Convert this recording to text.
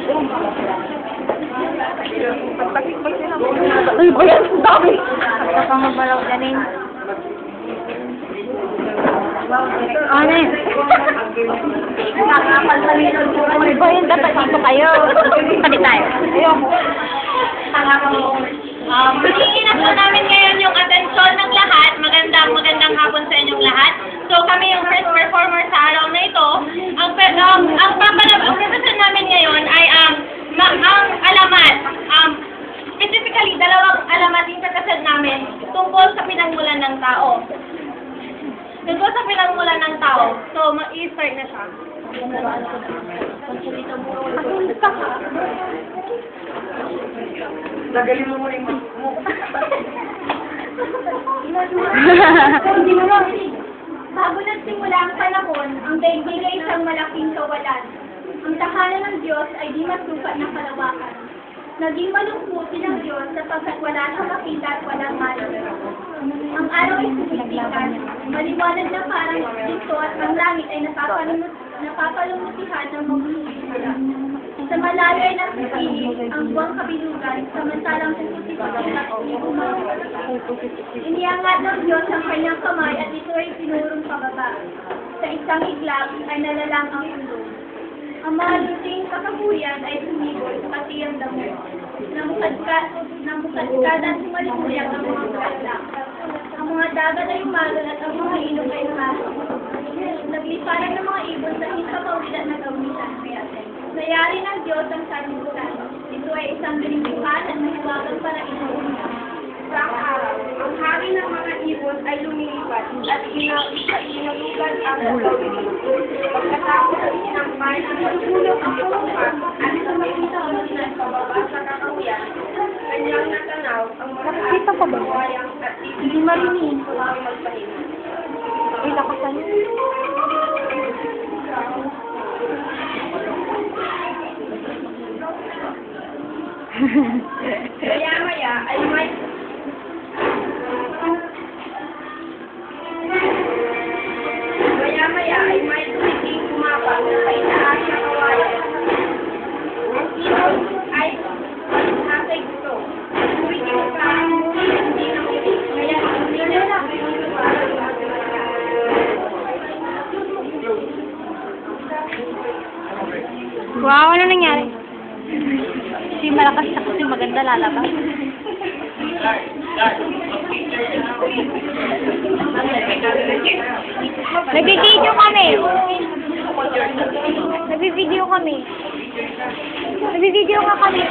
Ay, ba yan? Ang dami! Baka mabalaw ganin. Ano yun? Ano ba yun? Dapat dito kayo. Tabi tayo. Ayoko. Hinihingi na po namin ngayon yung atensyon ng lahat. Magandang hapon sa inyong lahat. So kami yung first performer sa araw na ito. Ang represent namin ngayon ay ang alamat. Specifically, dalawang alamat yung represent namin tungkol sa pinagmulan ng tao. Tungkol sa pinagmulan ng tao. So, i-start na siya. Nagalin mo yung Bago nagsimula ang panahon, ang daigdig ay isang malaking kawalan. Ang tahanan ng Diyos ay di masukat ng kalawakan. Naging malungkot ng Diyos sapagkat wala siyang makita at walang malaw. Ang araw ay sumisikat, maliwanag na parang dito at ang langit ay napapalumutihan ng magsusisira. Sa malayo ay nasisilip ang buwang kabilugan, samantalang sumisikat at iniangat ng Diyos ang kanyang kamay at ito ay sinurong pababa. Sa isang iglap ay nalalang ang ulo. Ang mga luting kakahuyan ay sumibol, pati ang damo. Namukadkad at sumalikuyak ang mga bulaklak. Ang mga dagat ay umagal at ang mga ilog ay umagal. Nagliparan ng mga ibon sa hinkakawilan na gawitan. Nayari ng Diyos ang sanlibutan. Ito ay isang binigyan at mahiwagang para ito. Sa araw, ang hari ng mga ibon ay lumilipat at inalugan ang gawin. Pagkatapos ay sinampay ang pagulong ang pagkakas at sa makita ng pababa sa kakawiyan, kanyang natanaw ang mataas na kawayang at hindi marinig ang magpahinga. Ay, lakasan. Maya-maya ay may tumiting kumapag na sa itaas na kawayan. Ang ibon ay nasa gusto. Tumiting ka, hindi na ulit. Kaya hindi na lang Wow, ano nangyari? Si malakas na kasi maganda lalabas. Nag-video kami. Nag-video kami. Nag-video nga kami.